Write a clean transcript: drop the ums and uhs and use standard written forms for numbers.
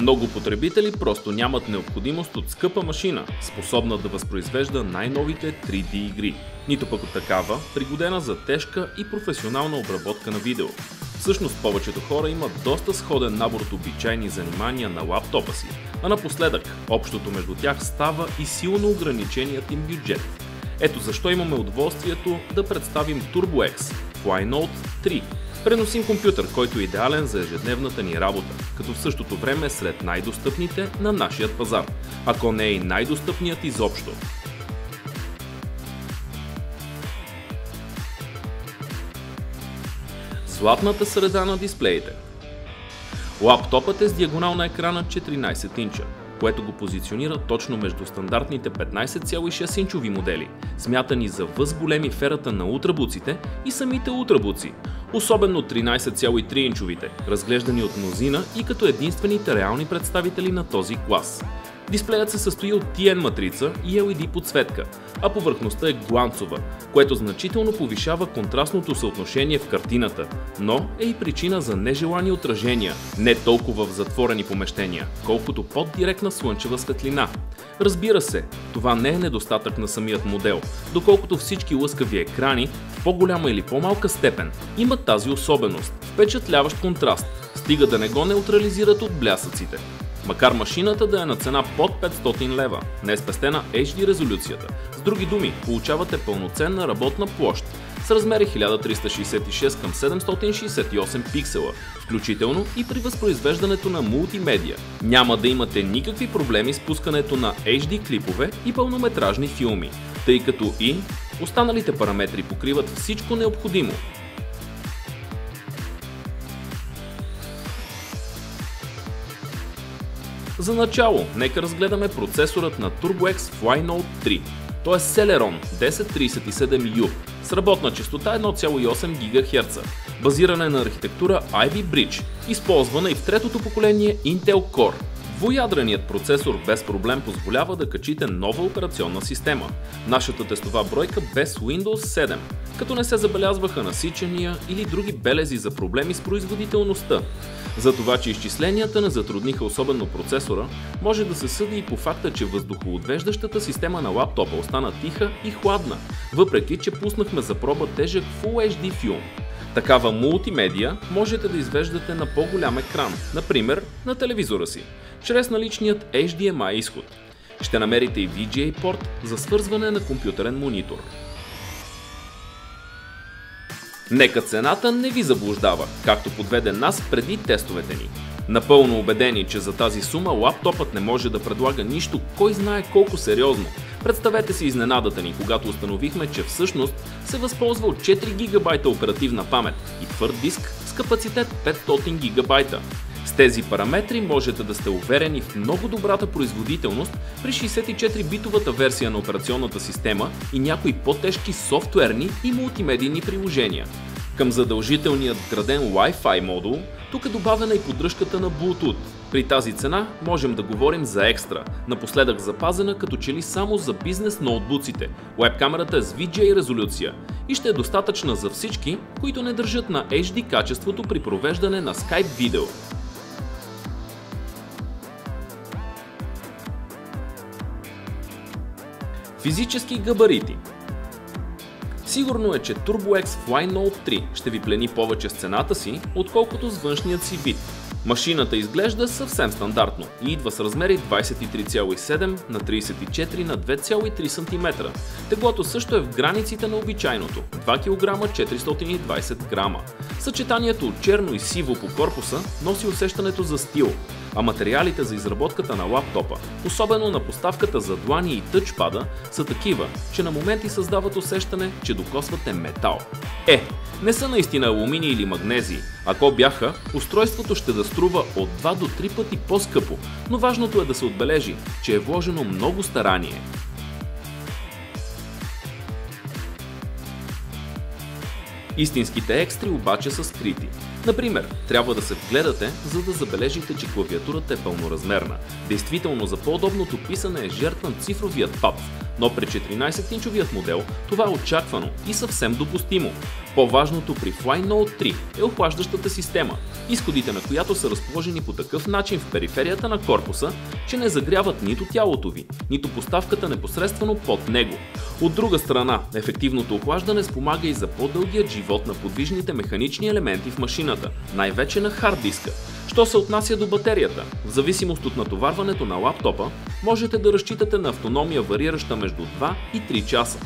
Много потребители просто нямат необходимост от скъпа машина, способна да възпроизвежда най-новите 3D игри, нито пък от такава, пригодена за тежка и професионална обработка на видео. Всъщност повечето хора имат доста сходен набор от обичайни занимания на лаптопа си, а напоследък общото между тях става и силно ограниченият им бюджет. Ето защо имаме удоволствието да представим TurboX FlyNote 3. Преносим компютър, който е идеален за ежедневната ни работа, като в същото време е сред най-достъпните на нашия пазар, ако не е и най-достъпният изобщо. Златната среда на дисплеите. Лаптопът е с диагонал на екрана 14 инча, което го позиционира точно между стандартните 15,6 инчови модели, смятани за възголеми в ерата на ултрабуците и самите ултрабуци, особено 13,3 инчовите, разглеждани от мнозина и като единствените реални представители на този клас. Дисплеят се състои от TN матрица и LED подсветка, а повърхността е гланцова, което значително повишава контрастното съотношение в картината, но е и причина за нежелани отражения, не толкова в затворени помещения, колкото под директна слънчева светлина. Разбира се, това не е недостатък на самият модел, доколкото всички лъскави екрани в по-голяма или по-малка степен имат тази особеност – впечатляващ контраст, стига да не го неутрализират от блясъците. Макар машината да е на цена под 500 лева, не е спестена HD резолюцията. С други думи, получавате пълноценна работна площ с размери 1366 към 768 пиксела, включително и при възпроизвеждането на мултимедия. Няма да имате никакви проблеми с пускането на HD клипове и пълнометражни филми, тъй като и останалите параметри покриват всичко необходимо. За начало, нека разгледаме процесорът на TurboX FlyNote 3. Той е Celeron 1037U с работна честота 1,8 ГГц, базирана на архитектура Ivy Bridge, използвана и в третото поколение Intel Core. Двуядреният процесор без проблем позволява да качите нова операционна система. Нашата тестова бройка без Windows 7, като не се забелязваха насичания или други белези за проблеми с производителността. За това, че изчисленията не затрудниха особено процесора, може да се съди и по факта, че въздухоотвеждащата система на лаптопа остана тиха и хладна, въпреки че пуснахме за проба тежък Full HD филм. Такава мултимедия можете да извеждате на по-голям екран, например на телевизора си, чрез наличният HDMI изход. Ще намерите и VGA порт за свързване на компютърен монитор. Нека цената не ви заблуждава, както подведе нас преди тестовете ни. Напълно убедени, че за тази сума лаптопът не може да предлага нищо кой знае колко сериозно. Представете си изненадата ни, когато установихме, че всъщност се възползва от 4 ГБ оперативна памет и твърд диск с капацитет 500 ГБ. С тези параметри можете да сте уверени в много добрата производителност при 64-битовата версия на операционната система и някои по-тежки софтуерни и мултимедийни приложения. Към задължителният вграден Wi-Fi модул, тук е добавена и поддръжката на Bluetooth. При тази цена можем да говорим за екстра, напоследък запазена като че ли само за бизнес ноутбуците. Уебкамерата е с VGA резолюция и ще е достатъчна за всички, които не държат на HD качеството при провеждане на Skype видео. Физически габарити. Сигурно е, че TurboX FlyNote 3 ще ви плени повече с цената си, отколкото с външният си вид. Машината изглежда съвсем стандартно и идва с размери 23,7 на 34 на 2,3 см. Теглото също е в границите на обичайното – 2 кг 420 г. Съчетанието от черно и сиво по корпуса носи усещането за стил, а материалите за изработката на лаптопа, особено на поставката за длани и тъчпада, са такива, че на моменти създават усещане, че докосвате метал. Не са наистина алуминий или магнезий. Ако бяха, устройството ще да струва от 2 до 3 пъти по-скъпо, но важното е да се отбележи, че е вложено много старание. Истинските екстри обаче са скрити. Например, трябва да се вгледате, за да забележите, че клавиатурата е пълноразмерна. Действително за по-удобното писане е жертван цифровият пад, но при 14-инчовият модел това е очаквано и съвсем допустимо. По-важното при FlyNote 3 е охлаждащата система, изходите на която са разположени по такъв начин в периферията на корпуса, че не загряват нито тялото ви, нито поставката непосредствено под него. От друга страна, ефективното охлаждане спомага и за по-дългият живот на подвижните механични елементи в машината, най-вече на хард диска. Що се отнася до батерията, в зависимост от натоварването на лаптопа, можете да разчитате на автономия, варираща между 2 и 3 часа.